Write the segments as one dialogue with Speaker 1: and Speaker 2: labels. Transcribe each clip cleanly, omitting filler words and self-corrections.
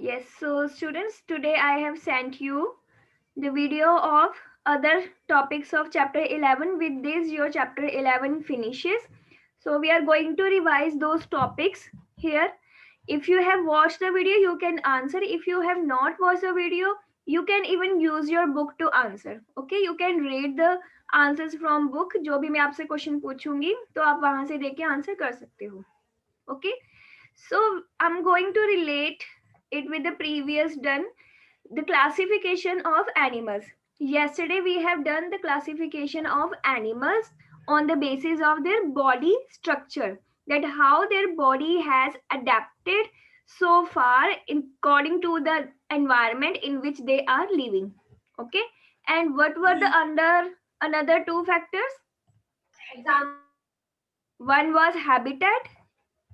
Speaker 1: Yes, so students, today I have sent you the video of other topics of chapter 11. With this, your chapter 11 finishes. So we are going to revise those topics here. If you have watched the video, you can answer. If you have not watched the video, you can even use your book to answer. Okay, you can read the answers from book. जो भी मैं आपसे question पूछूंगी तो आप वहां से देख के आंसर कर सकते हो. Okay, so I'm going to relate it with the previous done, the classification of animals. Yesterday we have done the classification of animals on the basis of their body structure, that how their body has adapted so far according to the environment in which they are living. Okay, and what were the under another two factors? One was habitat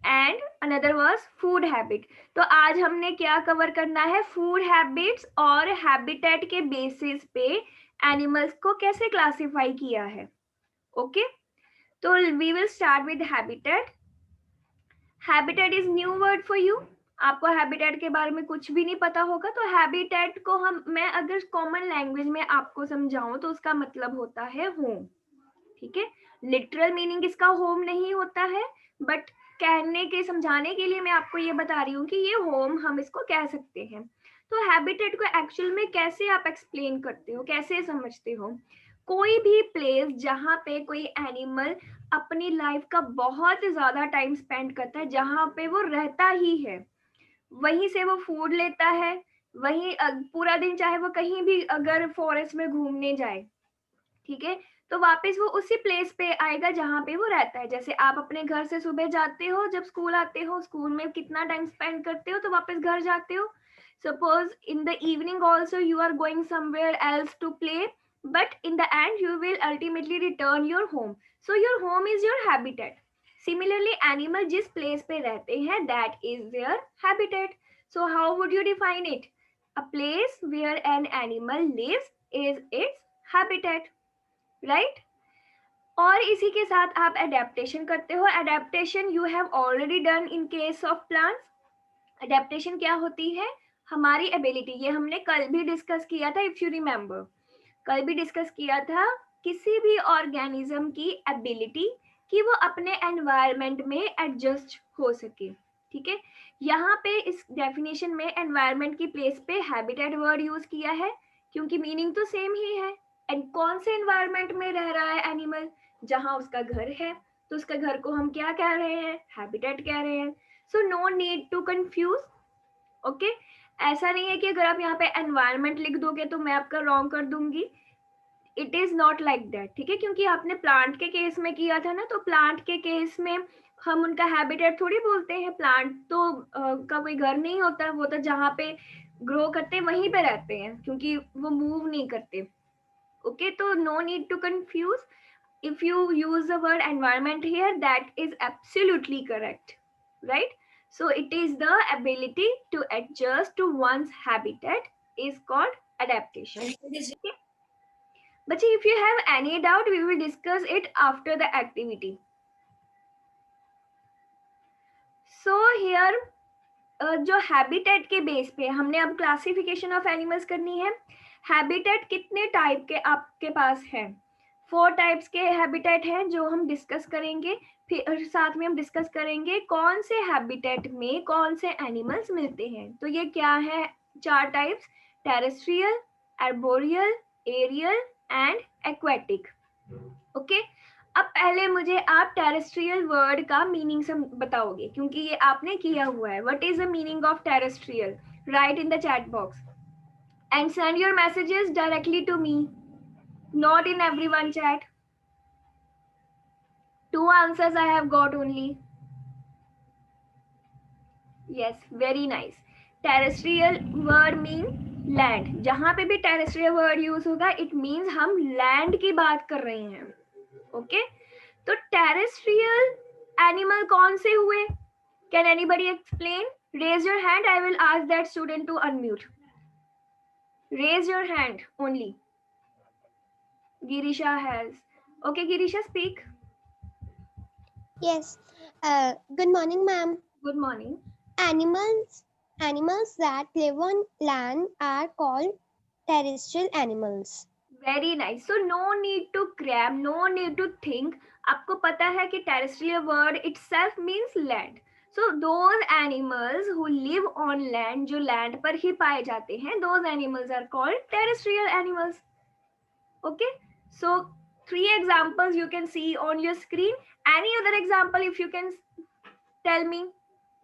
Speaker 1: and another was food habit. तो आज हमने क्या cover करना है? Food habits और habitat के basis पे animals को कैसे क्लासिफाई किया है. ओके, तो we will start with habitat. Habitat is new word for you. आपको हैबिटेट के बारे में कुछ भी नहीं पता होगा, तो हैबिटेट को मैं अगर कॉमन लैंग्वेज में आपको समझाऊं तो उसका मतलब होता है होम. ठीक है, लिटरल मीनिंग इसका होम नहीं होता है, बट कहने के समझाने के लिए मैं आपको ये बता रही हूँ कि ये होम हम इसको कह सकते हैं. तो हैबिटेट को एक्चुअल में कैसे आप एक्सप्लेन करते हो, कैसे समझते हो? कोई भी प्लेस जहाँ पे कोई एनिमल अपनी लाइफ का बहुत ज्यादा टाइम स्पेंड करता है, जहाँ पे वो रहता ही है, वहीं से वो फूड लेता है, वहीं पूरा दिन चाहे वो कहीं भी अगर फॉरेस्ट में घूमने जाए, ठीक है, तो वापस वो उसी प्लेस पे आएगा जहाँ पे वो रहता है. जैसे आप अपने घर से सुबह जाते हो, जब स्कूल आते हो, स्कूल में कितना टाइम स्पेंड करते हो, तो वापस घर जाते हो. Suppose in the evening also you are going somewhere else to play, but in the end you will ultimately return your home. So your home is your habitat. Similarly, animal जिस place पे रहते हैं, that is their habitat. So how would you define it? A place where an animal lives is its habitat. Right. और इसी के साथ आप adaptation करते हो. Adaptation you have already done in case of plants. Adaptation क्या होती है? हमारी एबिलिटी, ये हमने कल भी डिस्कस किया था. इफ यू रिमेम्बर, कल भी डिस्कस किया था किसी भी ऑर्गेनिज्म की एबिलिटी कि वो अपने एनवायरमेंट में एडजस्ट हो सके. ठीक है, यहाँ पे इस डेफिनेशन में एनवायरमेंट की प्लेस पे हैबिटेट वर्ड यूज किया है, क्योंकि मीनिंग तो सेम ही है. एंड कौन से एनवायरमेंट में रह रहा है एनिमल? जहां उसका घर है, तो उसका घर को हम क्या कह रहे हैं? हैबिटेट कह रहे हैं. So no need to confuse. Okay, ऐसा नहीं है कि अगर आप यहाँ पे एनवायरमेंट लिख दोगे तो मैं आपका रॉन्ग कर दूंगी. It is not like that. ठीक है, क्योंकि आपने प्लांट के केस में किया था ना, तो प्लांट के केस में हम उनका हैबिटेट थोड़ी बोलते हैं. प्लांट तो का कोई घर नहीं होता, वो तो जहाँ पे ग्रो करते हैं वहीं पे रहते हैं, क्योंकि वो मूव नहीं करते. ओके, तो no need to confuse. if you use the word environment here, that is absolutely correct, right? So it is the ability to adjust to one's habitat is called adaptation. Okay, but if you have any doubt, we will discuss it after the activity. So here जो habitat के base पे हमने अब classification of animals करनी है. Habitat कितने type के आपके पास हैं? 4 टाइप्स के हैबिटेट हैं जो हम डिस्कस करेंगे. फिर साथ में हम डिस्कस करेंगे कौन से हैबिटेट में कौन से एनिमल्स मिलते हैं. तो ये क्या है? 4 types: terrestrial, arboreal, aerial and aquatic. Okay, अब पहले मुझे आप टेरेस्ट्रियल वर्ड का मीनिंग बताओगे, क्योंकि ये आपने किया हुआ है. What is the meaning of terrestrial? Right in the chat box and send your messages directly to me, not in everyone chat. 2 answers I have got only. Yes, very nice. Terrestrial word mean land. जहां पे भी terrestrial word use होगा, it means हम land की बात कर रहे हैं. Okay, तो terrestrial animal कौन से हुए? Can anybody explain? Raise your hand. I will ask that student to unmute. Raise your hand only. Girisha has. Okay, Girisha, speak.
Speaker 2: Yes. Good morning, ma'am.
Speaker 1: Good morning.
Speaker 2: Animals Animals that live on land are called terrestrial animals.
Speaker 1: Very nice. So no need to cram, no need to think. आपको पता है कि terrestrial word itself means land. So those animals who live on land, जो land पर ही पाए जाते हैं, those animals are called terrestrial animals. Okay, so 3 examples you can see on your screen. Any other example if you can tell me?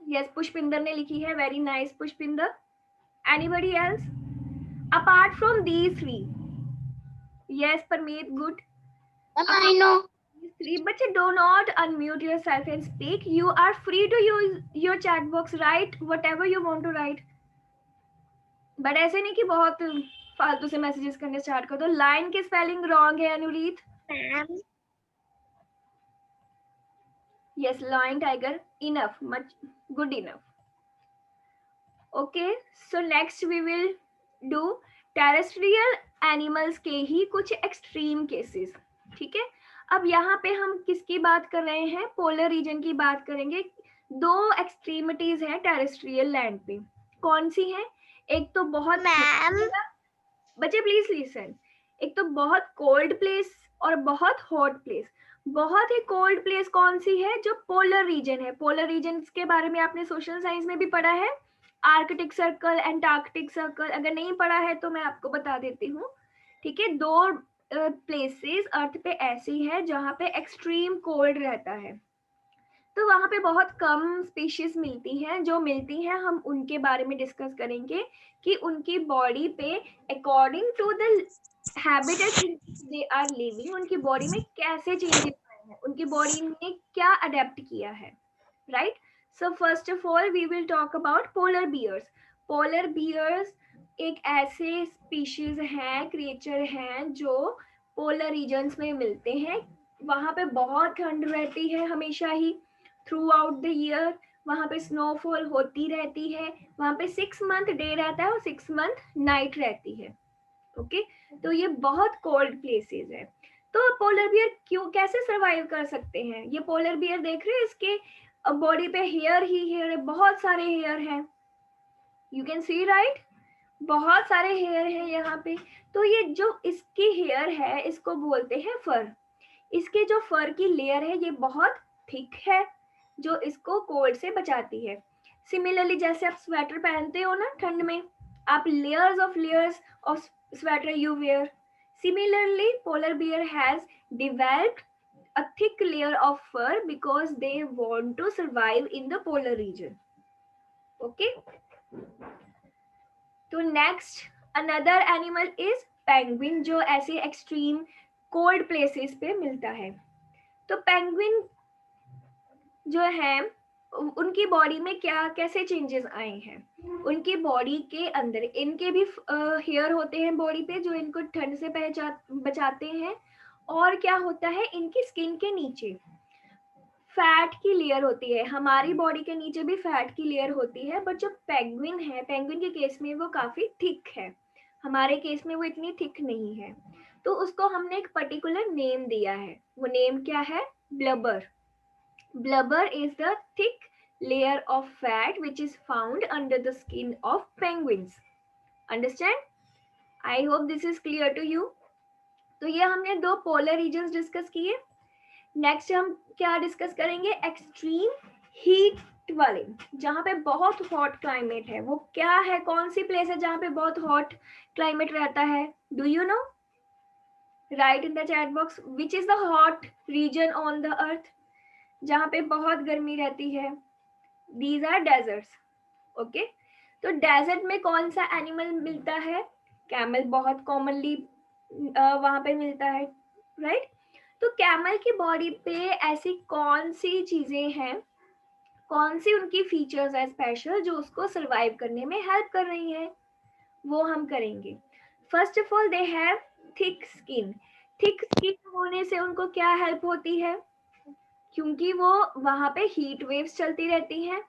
Speaker 1: Yes, Pushpinder ने लिखी है. Very nice, Pushpinder. Anybody else apart from these 3? Yes, Parmeet, good.
Speaker 3: I know.
Speaker 1: These 3, but do not unmute yourself and speak. You are free to use your chat box, write whatever you want to write. But ऐसे नहीं कि बहुत फालतू से messages करने start कर दो. Line की स्पेलिंग रॉन्ग है अनुरीत. Yes, lion, tiger, enough, much good enough. Okay, so next we will do terrestrial animals के ही कुछ extreme cases. ठीक है, अब यहाँ पे हम किसकी बात कर रहे हैं? पोलर रीजन की बात करेंगे. 2 एक्सट्रीमिटीज हैं टेरेस्ट्रियल लैंड पे. कौन सी हैं? एक तो बहुत बच्चे प्लीज लिसन. एक तो बहुत कोल्ड प्लेस और बहुत हॉट प्लेस. बहुत ही कोल्ड प्लेस कौन सी है? जो पोलर रीजन है. पोलर रीजन के बारे में आपने सोशल साइंस में भी पढ़ा है. Arctic circle, Antarctic circle. अगर नहीं पढ़ा है तो मैं आपको बता देती हूँ. ठीक है, 2 प्लेसेस अर्थ पे ऐसी है जहाँ पे एक्सट्रीम कोल्ड रहता है. तो वहाँ पे बहुत कम स्पीशीज मिलती हैं. जो मिलती हैं हम उनके बारे में डिस्कस करेंगे कि उनकी बॉडी पे according to the habitat they are living, उनकी बॉडी में कैसे चेंजेस आए हैं, उनकी बॉडी ने क्या अडेप्ट किया है. Right. So first of all we will talk about polar bears. Polar bears एक ऐसे स्पीशीज हैं, क्रिएचर हैं जो पोलर रीजन्स में मिलते हैं. वहां पे बहुत ठंड रहती है हमेशा ही, थ्रू आउट द ईयर. वहां पे स्नोफॉल होती रहती है. वहां पे 6 मंथ डे रहता है और 6 मंथ नाइट रहती है. ओके, तो ये बहुत कोल्ड प्लेसेस है. तो पोलर बियर क्यों, कैसे सरवाइव कर सकते हैं? ये पोलर बियर देख रहे हैं, इसके बॉडी पे हेयर ही हेयर है, बहुत सारे हेयर हैं. यू कैन सी राइट, बहुत सारे हेयर है यहाँ पे. तो ये जो इसकी हेयर है इसको बोलते हैं फर. इसके जो फर की लेयर है ये बहुत थिक है जो इसको कोल्ड से बचाती है. सिमिलरली जैसे आप स्वेटर पहनते हो ना ठंड में, आप layers of sweater you wear. Similarly, polar bear has developed a thick layer of fur because they want to survive in the polar region. Okay. तो next another animal is penguin, जो ऐसे extreme cold places पे मिलता है. तो penguin जो है उनकी बॉडी में क्या कैसे चेंजेस आए हैं? उनकी बॉडी के अंदर इनके भी हेयर होते हैं बॉडी पे जो इनको ठंड से बचाते हैं. और क्या होता है, इनकी स्किन के नीचे फैट की लेयर होती है. हमारी बॉडी के नीचे भी फैट की लेयर होती है, बट जो पेंगुइन है, पेंगुइन के केस में वो काफी थिक है. हमारे केस में वो इतनी थिक नहीं है. तो उसको हमने एक पर्टिकुलर नेम दिया है. वो नेम क्या है? Blubber. Blubber is the thick layer of fat which is found under the skin of penguins. Understand? I hope this is clear to you. तो ये हमने 2 polar regions डिस्कस किए. नेक्स्ट हम क्या डिस्कस करेंगे? एक्सट्रीम हीट वाले, जहाँ पे बहुत हॉट क्लाइमेट है. वो क्या है, कौन सी प्लेस है जहाँ पे बहुत हॉट क्लाइमेट रहता है? Do you know? Right in the chat box which is the hot region on the earth जहाँ पे बहुत गर्मी रहती है. These are deserts. ओके, तो डेजर्ट में कौन सा एनिमल मिलता है? कैमल बहुत कॉमनली वहां पे मिलता है. राइट. तो कैमल की बॉडी पे ऐसी कौन सी चीजें हैं, कौन सी उनकी फीचर्स है स्पेशल जो उसको सरवाइव करने में हेल्प कर रही है? वो हम करेंगे. First of all they have thick skin. Thick skin होने से उनको क्या हेल्प होती है? क्योंकि वो वहां पे हीट वेव्स चलती रहती हैं,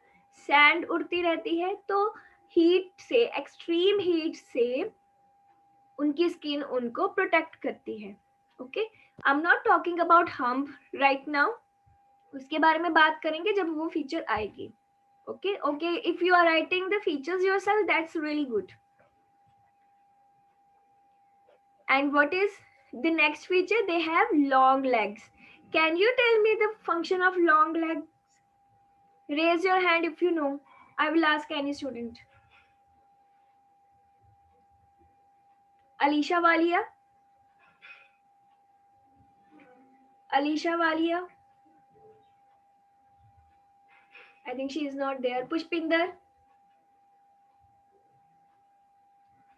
Speaker 1: सैंड उड़ती रहती है, तो हीट से, एक्सट्रीम हीट से उनकी स्किन उनको प्रोटेक्ट करती है. Okay, I am not talking about hump right now, उसके बारे में बात करेंगे जब वो फीचर आएगी. Okay, if you are writing the features yourself, that's really good. And what is the next feature? They have long legs. Can you tell me the function of long legs? Raise your hand if you know. I will ask any student. Alisha Walia? Alisha Walia? I think she is not there. Pushpinder?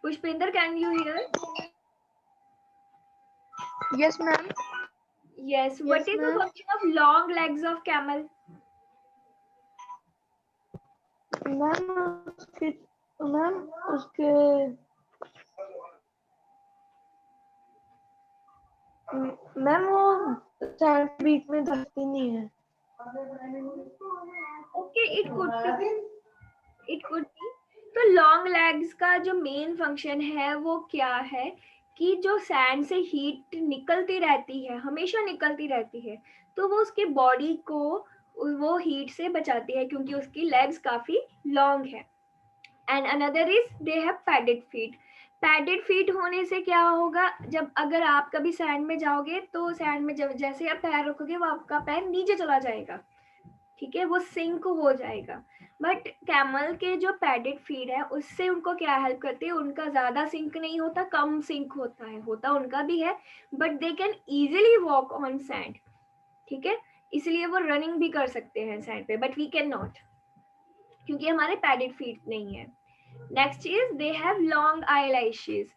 Speaker 1: Pushpinder, can you hear?
Speaker 3: Yes, ma'am.
Speaker 1: Yes. What is the function of long legs of camel?
Speaker 3: Ma'am उसके ma'am वो sand beach में धरती नहीं है.
Speaker 1: Okay, it could be. It could be. तो long legs का जो main function है वो क्या है कि जो सैंड से हीट निकलती रहती है, हमेशा निकलती रहती है, तो वो उसकी बॉडी को वो हीट से बचाती है क्योंकि उसकी लेग्स काफी लॉन्ग है. And another is they have padded feet. Padded feet होने से क्या होगा, जब अगर आप कभी सैंड में जाओगे तो सैंड में जब जैसे आप पैर रखोगे वो आपका पैर नीचे चला जाएगा, ठीक है, वो सिंक हो जाएगा. बट कैमल के जो पैडेड फीड है उससे उनको क्या हेल्प करती है, उनका ज्यादा सिंक नहीं होता, कम सिंक होता है, होता उनका भी है, but they can easily walk on sand. ठीक है, इसलिए वो रनिंग भी कर सकते हैं सैंड पे, बट वी कैन नॉट क्योंकि हमारे पैडेड फीट नहीं है. Next is they have long eye lashes.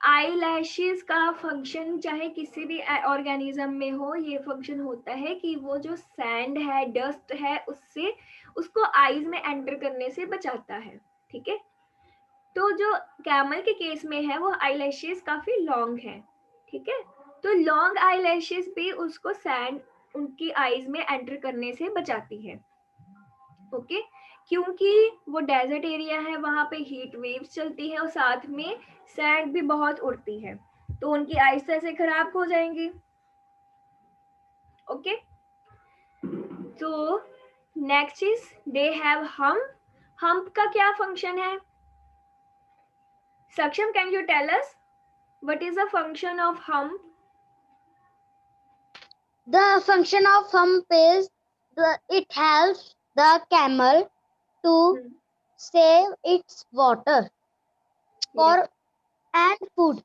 Speaker 1: Eye lashes का फंक्शन चाहे किसी भी ऑर्गेनिज्म में हो, ये फंक्शन होता है कि वो जो सैंड है, डस्ट है, उससे उसको आईज में एंटर करने से बचाता है. ठीक है, तो जो कैमल के केस में है वो आई लैशेस काफी लॉन्ग है. ठीक है, तो लॉन्ग आई लैशेस भी उसको सैंड उनकी आईज में एंटर करने से बचाती है. ओके, क्योंकि वो डेजर्ट एरिया है, वहां पे हीट वेव्स चलती है और साथ में सैंड भी बहुत उड़ती है, तो उनकी आईज तो ऐसे खराब हो जाएंगी. ओके, तो next is they have hump. Hump का क्या फंक्शन है? Saksham, can you tell us what is the function of hump?
Speaker 4: The function of hump is it helps the camel to save its water for and food.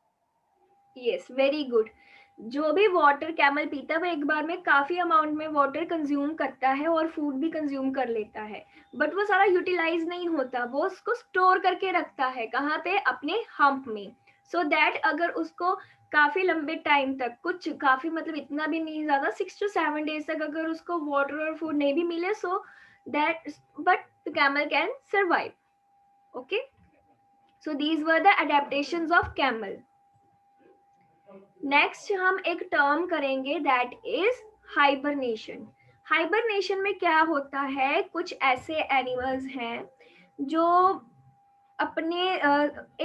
Speaker 1: Yes, very good. जो भी water camel पीता है वो एक बार में काफी amount में water consume करता है और फूड भी कंज्यूम कर लेता है, बट वो सारा यूटिलाइज नहीं होता, वो उसको स्टोर करके रखता है कहाँ पे, अपने हम्प में, सो दैट अगर उसको काफी लंबे टाइम तक, कुछ काफी मतलब इतना भी नहीं ज्यादा, 6 to 7 days तक अगर उसको वाटर और फूड नहीं भी मिले, so that but the camel can survive. Okay, so these were the adaptations of camel. Next हम एक टर्म करेंगे दैट इज हाइबरनेशन. हाइबरनेशन में क्या होता है, कुछ ऐसे एनिमल्स हैं जो अपने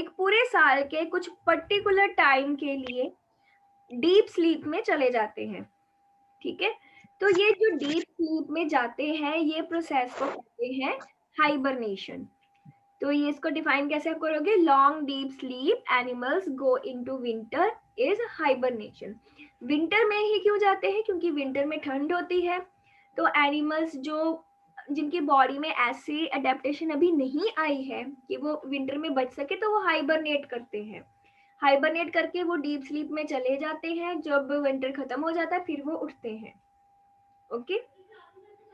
Speaker 1: एक पूरे साल के कुछ पर्टिकुलर टाइम के लिए डीप स्लीप में चले जाते हैं. ठीक है, तो ये जो डीप स्लीप में जाते हैं, ये प्रोसेस को कहते हैं हाइबरनेशन. तो ये इसको डिफाइन कैसे आप करोगे, long deep sleep animals go into winter is hibernation. Winter में ही क्यों जाते हैं, क्योंकि विंटर में ठंड होती है, तो एनिमल्स जो जिनकी बॉडी में ऐसी अडेप्टेशन अभी नहीं आई है कि वो विंटर में बच सके, तो वो हाइबरनेट करते हैं. हाइबरनेट करके वो डीप स्लीप में चले जाते हैं, जब विंटर खत्म हो जाता है फिर वो उठते हैं. ओके,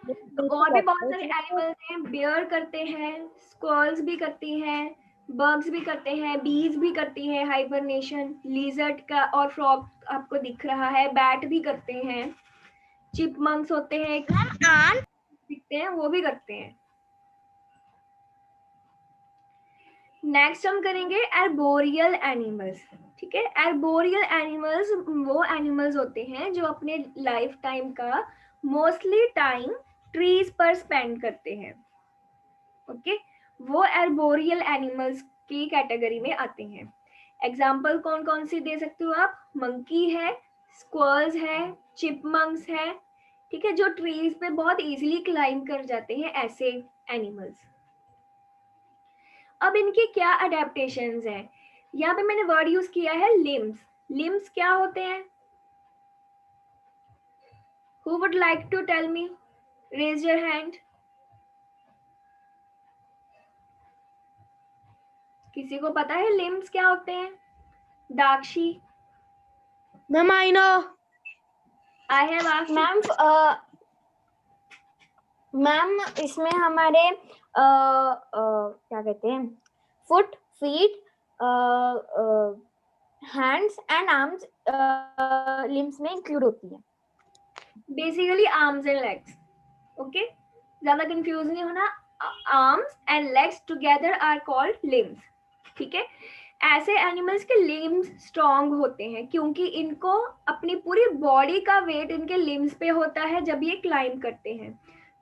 Speaker 1: और भी बहुत सारे एनिमल्स हैं, बेयर करते हैं, स्क्वॉल्स भी करती हैं, बग्स भी करते हैं, बीज भी करती हैं हाइबरनेशन, लिजर्ड का और फ्रॉग आपको दिख रहा है, बैट भी करते हैं, चिपमंक्स होते हैं, दिखते हैं, वो भी करते हैं. नेक्स्ट हम करेंगे एर्बोरियल एनिमल्स. ठीक है, एर्बोरियल एनिमल्स वो एनिमल्स होते हैं जो अपने लाइफ टाइम का मोस्टली टाइम ट्रीज पर स्पेंड करते हैं. ओके, वो एर्बोरियल एनिमल्स की कैटेगरी में आते हैं. एग्जाम्पल कौन कौन सी दे सकते हो आप, मंकी है, स्क्वॉल्स है, चिपमंक्स है. ठीक है, जो ट्रीज पे बहुत इजीली क्लाइंब कर जाते हैं, ऐसे एनिमल्स। अब इनके क्या अडेप्टेशंस हैं? यहाँ पे मैंने वर्ड यूज किया है लिम्स। लिम्स क्या होते हैं? Who would like to tell me? Raise your hand. किसी को पता है लिम्स क्या होते हैं? Dakshi,
Speaker 3: ma'am I know.
Speaker 1: I have asked.
Speaker 3: Ma'am ma'am इसमें हमारे क्या कहते हैं, foot, feet, hands and arms limbs में इंक्लूड होती है।
Speaker 1: Basically arms and legs. Okay, ज्यादा कंफ्यूज नहीं होना। Arms and legs together are called limbs. ठीक है, ऐसे एनिमल्स के लिम्स स्ट्रॉन्ग होते हैं क्योंकि इनको अपनी पूरी बॉडी का वेट इनके लिम्स पे होता है जब ये क्लाइंब करते हैं।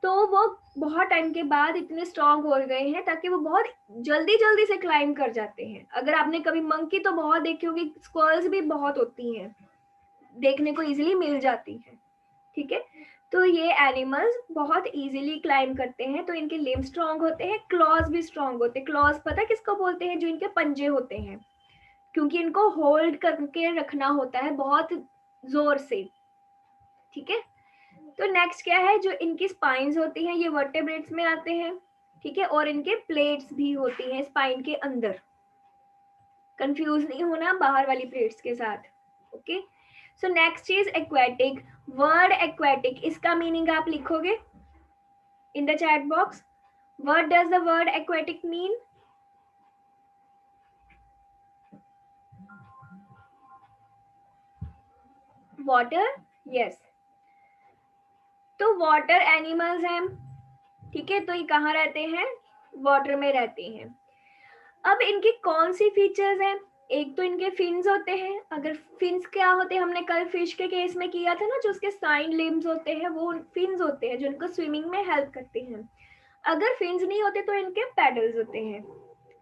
Speaker 1: तो वो बहुत टाइम के बाद इतने स्ट्रॉन्ग हो गए हैं ताकि वो बहुत जल्दी जल्दी से क्लाइंब कर जाते हैं। अगर आपने कभी मंकी तो बहुत देखी होगी, स्क्वॉर्ल्स भी बहुत होती हैं, देखने को इजीली मिल जाती है। ठीक है, तो ये एनिमल्स बहुत इजीली क्लाइंब करते हैं, तो इनके लिम्स स्ट्रॉन्ग होते हैं, क्लॉज भी स्ट्रॉन्ग होते हैं। क्लॉज पता किसको बोलते हैं? जो इनके पंजे होते हैं, क्योंकि इनको होल्ड करके रखना होता है बहुत जोर से। ठीक है, तो नेक्स्ट क्या है? जो इनकी स्पाइन्स होती हैं, ये वर्टेब्रेट्स में आते हैं। ठीक है, और इनके प्लेट्स भी होती हैं स्पाइन के अंदर। कंफ्यूज नहीं होना बाहर वाली प्लेट्स के साथ। Okay, so next is aquatic. Word aquatic, इसका मीनिंग आप लिखोगे in the chat box. What does the word aquatic mean? Water? Yes. तो वाटर एनिमल्स हैं। ठीक है, तो ये कहाँ रहते हैं? वाटर में रहते हैं। अब इनकी कौन सी फीचर्स हैं? एक तो इनके फिन्स होते हैं। अगर फिन्स क्या होते हैं, हमने कल फिश के केस में किया था ना, जो उसके साइन लिम्स होते हैं वो फिन्स होते हैं जो इनको स्विमिंग में हेल्प करते हैं। अगर फिन्स नहीं होते तो इनके पैडल्स होते हैं।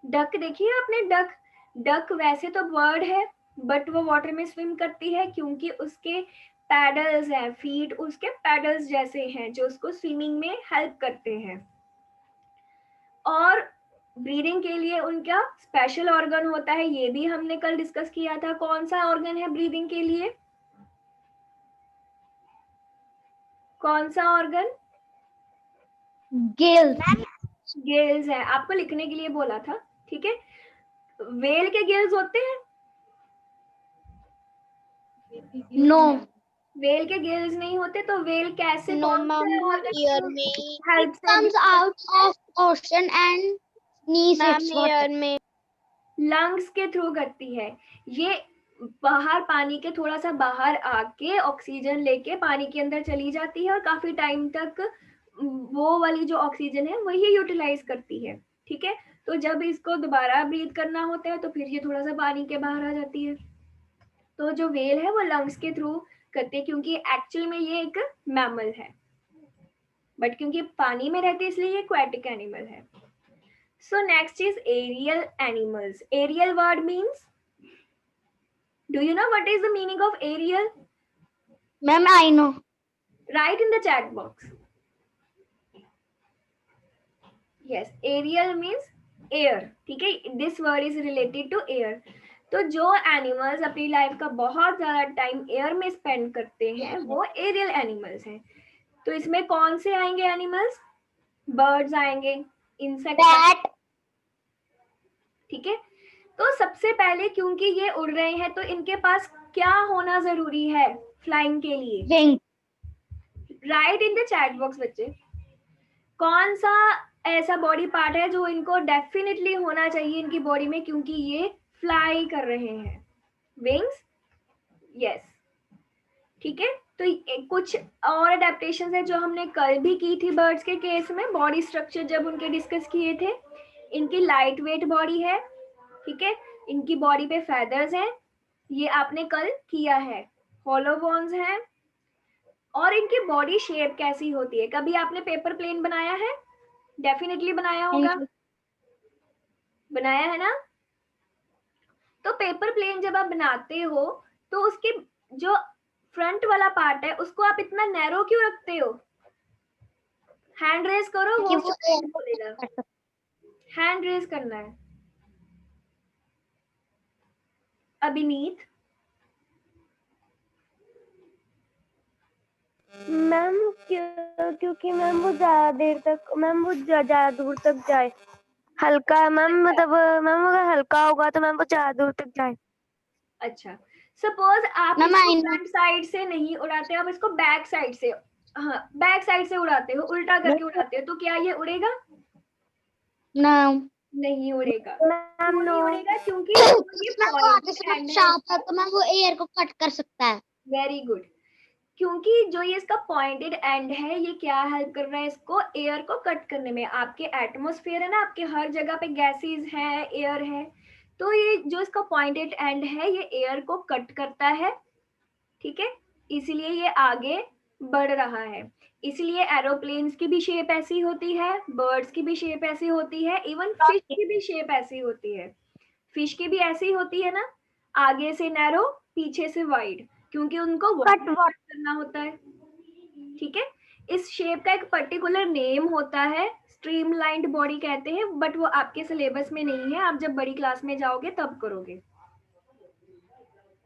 Speaker 1: डक देखिए आपने, डक, डक वैसे तो बर्ड है बट वो वाटर में स्विम करती है क्योंकि उसके पैडल्स हैं, फीट उसके पैडल्स जैसे हैं जो उसको स्विमिंग में हेल्प करते हैं। और ब्रीदिंग के लिए उनका स्पेशल ऑर्गन होता है, ये भी हमने कल डिस्कस किया था। कौन सा ऑर्गन है ब्रीदिंग के लिए? कौन सा ऑर्गन?
Speaker 4: गिल्स।
Speaker 1: गिल्स है, आपको लिखने के लिए बोला था। ठीक है, वेल के गिल्स होते हैं?
Speaker 4: नो।
Speaker 1: वेल के गिल्स नहीं होते, तो वेल कैसे
Speaker 2: नो
Speaker 1: कौन
Speaker 2: मैम,
Speaker 1: से organ
Speaker 2: ईयर
Speaker 1: से
Speaker 2: में।
Speaker 1: हेल्प से
Speaker 4: comes out of ocean and sneezes
Speaker 2: ma'am
Speaker 4: its water.
Speaker 2: Year में।
Speaker 1: लंग्स के थ्रू करती है। ये बाहर पानी के थोड़ा सा बाहर आके ऑक्सीजन लेके पानी के अंदर चली जाती है और काफी टाइम तक वो वाली जो ऑक्सीजन है वही यूटिलाइज करती है। ठीक है, तो जब इसको दोबारा ब्रीथ करना होता है तो फिर ये थोड़ा सा पानी के बाहर आ जाती है। तो जो वेल है वो लंग्स के थ्रू करते हैं क्योंकि एक्चुअल में ये एक मैमल है, बट क्योंकि पानी में रहती है इसलिए ये एक्वेटिक एनिमल है। So next is aerial animals. Aerial word means, do you know what is the meaning of aerial?
Speaker 4: Ma'am, I know.
Speaker 1: Write in the chat box. Yes, aerial means air. ठीक है, this word is related to air. तो जो animals अपनी life का बहुत ज्यादा time air में spend करते हैं वो एरियल एनिमल्स हैं। तो इसमें कौन से आएंगे एनिमल्स? बर्ड्स आएंगे, इंसेक्ट। ठीक है, तो सबसे पहले क्योंकि ये उड़ रहे हैं तो इनके पास क्या होना जरूरी है फ्लाइंग के लिए?
Speaker 4: Wing.
Speaker 1: Right in the chat box बच्चे। कौन सा ऐसा बॉडी पार्ट है जो इनको डेफिनेटली होना चाहिए इनकी बॉडी में क्योंकि ये फ्लाई कर रहे हैं? विंग्स। यस, ठीक है, तो कुछ और अडेप्टेशन है जो हमने कल भी की थी बर्ड्स के केस में, बॉडी स्ट्रक्चर जब उनके डिस्कस किए थे। इनकी लाइट वेट बॉडी है। ठीक है, इनकी बॉडी पे फेदर्स हैं, ये आपने कल किया है। हॉलो बोन्स हैं। और इनकी बॉडी शेप कैसी होती है? कभी आपने पेपर प्लेन बनाया है? डेफिनेटली बनाया होगा, बनाया है ना? तो पेपर प्लेन जब आप बनाते हो तो उसके जो फ्रंट वाला पार्ट है उसको आप इतना नैरो क्यों रखते हो? हैंड रेज करो,
Speaker 4: कि
Speaker 1: वो
Speaker 4: वो एयर को
Speaker 1: बोलेगा।
Speaker 4: कर सकता
Speaker 1: हैंड रेज करना है। अभिनीत,
Speaker 3: मैम क्योंकि मैम वो ज्यादा देर तक, मैम वो ज्यादा दूर तक जाए। हल्का मैम, मतलब मैम अगर हल्का होगा तो मैम वो ज्यादा दूर तक जाए।
Speaker 1: अच्छा सपोज आप
Speaker 4: मैम,
Speaker 1: इसको
Speaker 4: I know.
Speaker 1: फ्रंट साइड से नहीं उड़ाते, आप इसको बैक साइड से, हाँ बैक साइड से उड़ाते हो, उल्टा करके उड़ाते हो, तो क्या ये उड़ेगा?
Speaker 4: No.
Speaker 1: नहीं उड़ेगा।
Speaker 3: मैम
Speaker 1: क्यों
Speaker 3: नो।
Speaker 1: नहीं उड़ेगा? क्योंकि ये
Speaker 4: मैम वो आगे से
Speaker 1: पॉइंटेड एंड है।
Speaker 4: शार्प है तो मैम वो एयर को कट कर सकता है।
Speaker 1: Very good. क्योंकि जो ये इसका पॉइंटेड एंड है, ये क्या हेल्प कर रहा है इसको? एयर को कट करने में। आपके एटमॉस्फेयर है ना, आपके हर जगह पे गैसेस है, एयर है, तो ये जो इसका पॉइंटेड एंड है ये एयर को कट करता है, ठीक है, इसीलिए ये आगे बढ़ रहा है। इसलिए एरोप्लेन्स की भी शेप ऐसी होती है, बर्ड्स की भी शेप ऐसी होती है, इवन फिश की भी शेप ऐसी होती है। फिश की भी ऐसी होती है ना, आगे से नैरो, पीछे से वाइड, क्योंकि उनको वाटर करना होता है, ठीक है। इस शेप का एक पर्टिकुलर नेम होता है, स्ट्रीमलाइंड बॉडी कहते हैं, बट वो आपके सिलेबस में नहीं है, आप जब बड़ी क्लास में जाओगे तब करोगे।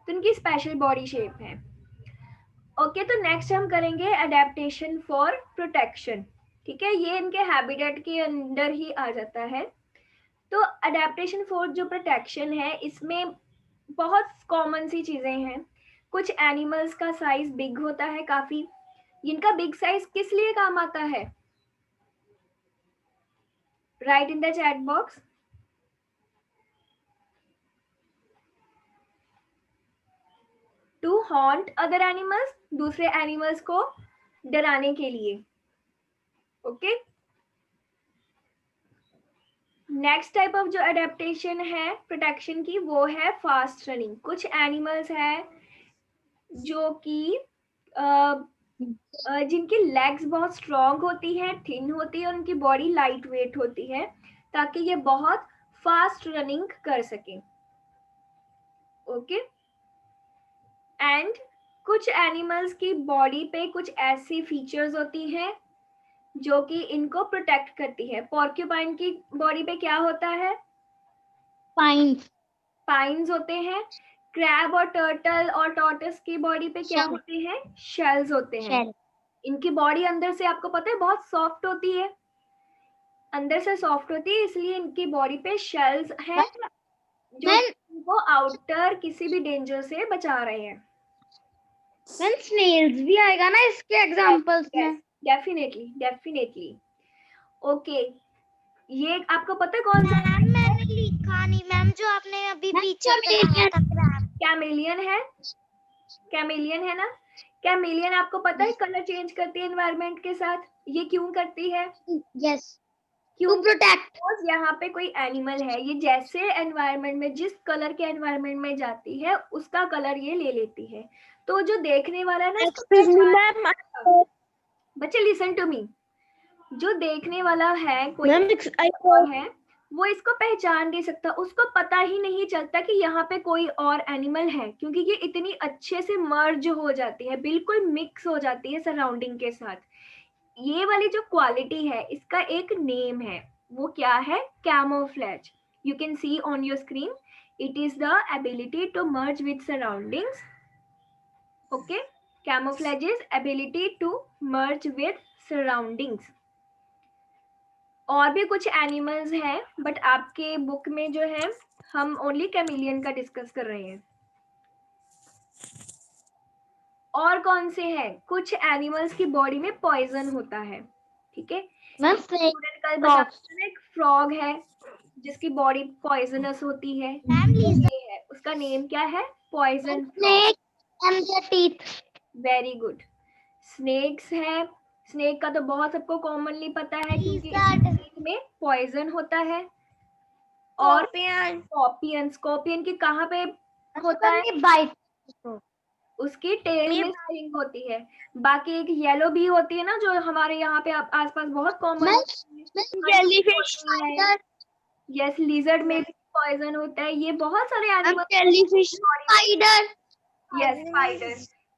Speaker 1: तो इनकी स्पेशल बॉडी शेप है। ओके, तो नेक्स्ट हम करेंगे अडेप्टेशन फॉर प्रोटेक्शन, ठीक है, ये इनके हैबिटेट के अंदर ही आ जाता है। तो अडेप्टेशन फॉर जो प्रोटेक्शन है, इसमें बहुत कॉमन सी चीजें हैं। कुछ एनिमल्स का साइज बिग होता है काफी। इनका बिग साइज किस लिए काम आता है? Right in the chat box. To haunt other animals, दूसरे एनिमल्स को डराने के लिए। ओके, नेक्स्ट टाइप ऑफ जो अडेप्टेशन है प्रोटेक्शन की, वो है फास्ट रनिंग। कुछ एनिमल्स हैं जो कि जिनकी लेग्स बहुत स्ट्रॉन्ग होती है, थिन होती है, उनकी बॉडी लाइट वेट होती है, ताकि ये बहुत फास्ट रनिंग कर सके। ओके, एंड कुछ एनिमल्स की बॉडी पे कुछ ऐसी फीचर्स होती हैं जो कि इनको प्रोटेक्ट करती है। पॉर्क्यूपाइन की बॉडी पे क्या होता है?
Speaker 4: Spines.
Speaker 1: पाइन्स होते हैं। क्रैब और टर्टल और टॉर्टोइस की बॉडी पे क्या
Speaker 4: Shell.
Speaker 1: होते हैं? शेल्स होते हैं।
Speaker 4: Shell.
Speaker 1: इनकी बॉडी अंदर से आपको पता है बहुत सॉफ्ट होती है, अंदर से सॉफ्ट होती है, इसलिए इनकी बॉडी पे शेल्स हैं जो इनको आउटर किसी भी डेंजर से बचा रहे हैं।
Speaker 4: मैम स्नेल्स भी आएगा ना इसके एग्जांपल्स में?
Speaker 1: Definitely definitely. ओके, ये आपको पता है कौन सा?
Speaker 5: मैम मैंने लिखा नहीं मैम, जो आपने अभी पीछे कराया था क्रैब।
Speaker 1: कैमेलियन है, कैमेलियन है ना। कैमेलियन आपको पता है कलर चेंज करती है एनवायरनमेंट के साथ। ये क्यों करती है?
Speaker 4: Yes.
Speaker 1: क्यों?
Speaker 4: To protect.
Speaker 1: यहाँ पे कोई एनिमल है, ये जैसे एनवायरनमेंट में, जिस कलर के एनवायरनमेंट में जाती है उसका कलर ये ले लेती है। तो जो देखने वाला है ना, बच्चे लिसन टू मी, जो देखने वाला है कोई और है, वो इसको पहचान नहीं सकता, उसको पता ही नहीं चलता कि यहाँ पे कोई और एनिमल है, क्योंकि ये इतनी अच्छे से मर्ज हो जाती है, बिल्कुल मिक्स हो जाती है सराउंडिंग के साथ। ये वाली जो क्वालिटी है इसका एक नेम है, वो क्या है? Camouflage. You can see on your screen, it is the ability to merge with surroundings. Okay, camouflage is ability to merge with surroundings. और भी कुछ एनिमल्स हैं, बट आपके बुक में जो है हम ओनली कैमेलियन का डिस्कस कर रहे हैं। और कौन से हैं? कुछ एनिमल्स की बॉडी में पॉइजन होता है, ठीक है।
Speaker 4: मैम
Speaker 1: स्टूडेंट कल बताया ना, एक फ्रॉग है जिसकी बॉडी पॉइजनस होती है, ये है, उसका नेम क्या है? Poison
Speaker 4: snake and their teeth.
Speaker 1: Very good. Snakes है, स्नेक का तो बहुत सबको कॉमनली पता है क्योंकि इसके में पॉइजन होता है। और स्कॉर्पियन, स्कॉर्पियन की कहाँ पे होता है?
Speaker 4: Bite.
Speaker 1: उसकी टेल में स्टिंग होती है। बाकी एक येलो भी होती है ना, जो हमारे यहाँ पे आसपास बहुत कॉमन
Speaker 4: Jellyfish.
Speaker 1: यस, लिजर्ड में भी पॉइजन होता है। ये बहुत सारे animal,
Speaker 4: Jellyfish. Spider.
Speaker 1: Yes spider,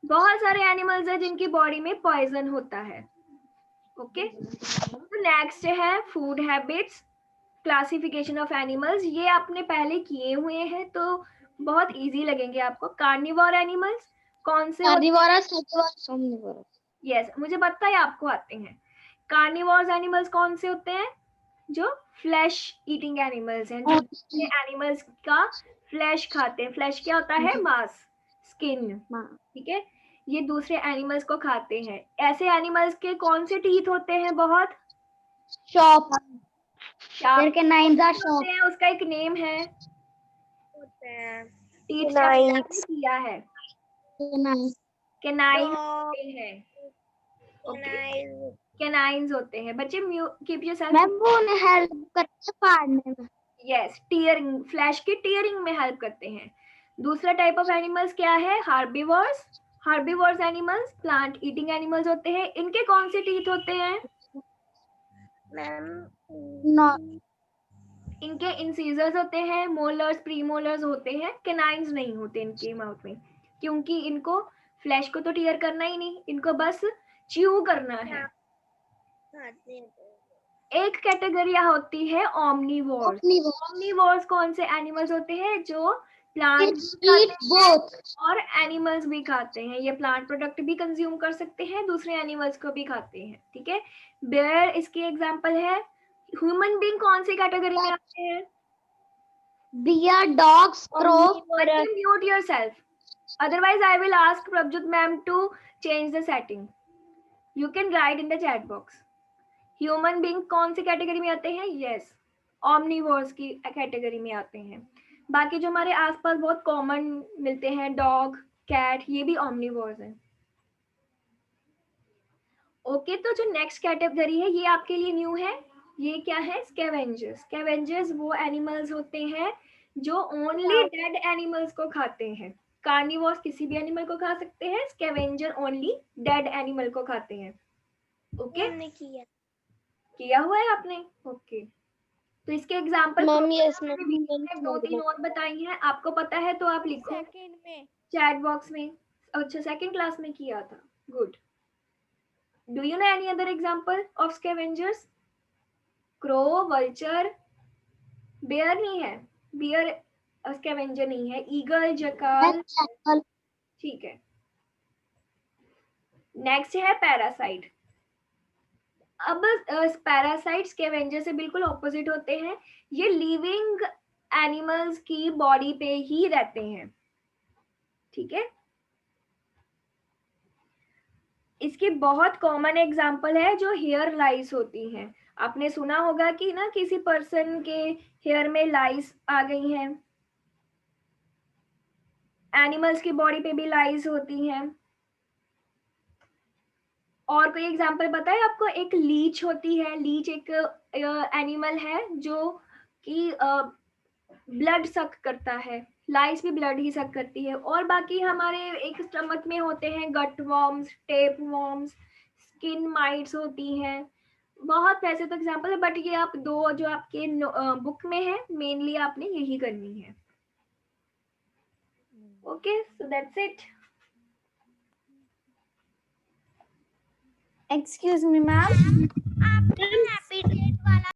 Speaker 1: बहुत सारे एनिमल्स हैं जिनकी बॉडी में पॉइजन होता है. ओके, तो नेक्स्ट है food habits, classification of animals. ये आपने पहले किए हुए हैं तो बहुत इजी लगेंगे आपको. कार्निवोर एनिमल्स कौन से होते हैं?
Speaker 4: Carnivorous, हेर्बिवोरस, omnivorous.
Speaker 1: यस, मुझे पता है आपको आते हैं. कार्निवोर्स एनिमल्स कौन से होते हैं? जो फ्लैश ईटिंग एनिमल्स हैं, जो एनिमल्स का फ्लैश खाते हैं. फ्लैश क्या होता है? मांस, स्किन. ठीक है, ये दूसरे एनिमल्स को खाते हैं. ऐसे एनिमल्स के कौन से टीथ होते हैं? बहुत
Speaker 4: Sharp.
Speaker 1: Sharp
Speaker 4: Their canines are sharp.
Speaker 1: होते हैं. उसका एक नेम है. टीथ का
Speaker 3: Canines.
Speaker 1: आपने किया है.
Speaker 4: Canine.
Speaker 1: कैनाइन होते हैं. ओके, कैनाइन्स होते हैं. बच्चे कीप योरसेल्फ.
Speaker 4: मैम वो उन्हें हेल्प करते हैं फाड़ने में.
Speaker 1: यस, टीयरिंग, फ्लैश की टीयरिंग में हेल्प करते हैं. दूसरा टाइप ऑफ एनिमल्स क्या है? Herbivores. Herbivores animals plant eating animals होते हैं. इनके कौन से टीथ होते हैं?
Speaker 4: No.
Speaker 1: इनके इंसीजर्स होते हैं, मोलर्स, प्रीमोलर्स होते हैं. कैनाइन्स नहीं होते इनके माउथ में, क्योंकि इनको फ्लैश को तो टीयर करना ही नहीं, इनको बस च्यू करना है. एक कैटेगरी होती है ओमनीवोर्स.
Speaker 4: Omnivores.
Speaker 1: ओमनीवोर्स कौन से एनिमल्स होते हैं? जो प्लांट
Speaker 4: Eat both.
Speaker 1: और एनिमल्स भी खाते हैं. ये प्लांट प्रोडक्ट भी कंज्यूम कर सकते हैं, दूसरे एनिमल्स को भी खाते हैं. ठीक है, बेयर इसकी एग्जांपल है. ह्यूमन बीइंग कौन सी कैटेगरी में आते हैं?
Speaker 4: Deer, dogs, crow.
Speaker 1: Mute yourself, otherwise I will ask Prabjot ma'am to change the setting. You can write in the chat box. Human being कौन सी कैटेगरी में आते हैं? यस, ओमनीवोर्स की कैटेगरी में आते हैं. बाकी जो हमारे आसपास बहुत कॉमन मिलते हैं, डॉग, कैट, ये भी ओमनीवोर्स हैं. ओके, तो जो नेक्स्ट कैटेगरी है ये आपके लिए न्यू है. ये क्या है? स्कैवेंजर्स. स्कैवेंजर्स वो एनिमल्स होते हैं जो ओनली डेड एनिमल्स को खाते हैं. कार्निवोर्स किसी भी एनिमल को खा सकते हैं, स्कैवेंजर ओनली डेड एनिमल को खाते हैं. ओके, किया हुआ है आपने? ओके, तो इसके एग्जांपल
Speaker 2: मैम यस
Speaker 1: दो तीन और बताई हैं. आपको पता है तो आप लिखो चैट बॉक्स में. अच्छा, सेकंड क्लास में किया था. Good. Do you know any other example of scavengers? Crow, vulture, bear नहीं है. बेयर स्कैवेंजर नहीं है. Eagle, jackal. ठीक है. नेक्स्ट है पैरासाइट. अब पैरासाइट्स स्कैवेंजर से बिल्कुल ऑपोजिट होते हैं. ये लिविंग एनिमल्स की बॉडी पे ही रहते हैं. ठीक है, इसकी बहुत कॉमन एग्जांपल है जो हेयर लाइस होती हैं. आपने सुना होगा कि ना किसी पर्सन के हेयर में लाइस आ गई हैं. एनिमल्स की बॉडी पे भी लाइस होती हैं. और कोई एग्जांपल पता है आपको? एक लीच होती है. लीच एक एनिमल है जो कि ब्लड सक करता है. लाइस भी ब्लड ही सक करती है. और बाकी हमारे एक स्टमक में होते हैं gut worms, tape worms, skin mites होती हैं. बहुत वैसे तो एग्जांपल है, बट ये आप दो जो आपके बुक में है मेनली आपने यही करनी है. Okay, so that's it.
Speaker 4: Excuse me, ma'am.
Speaker 5: आपने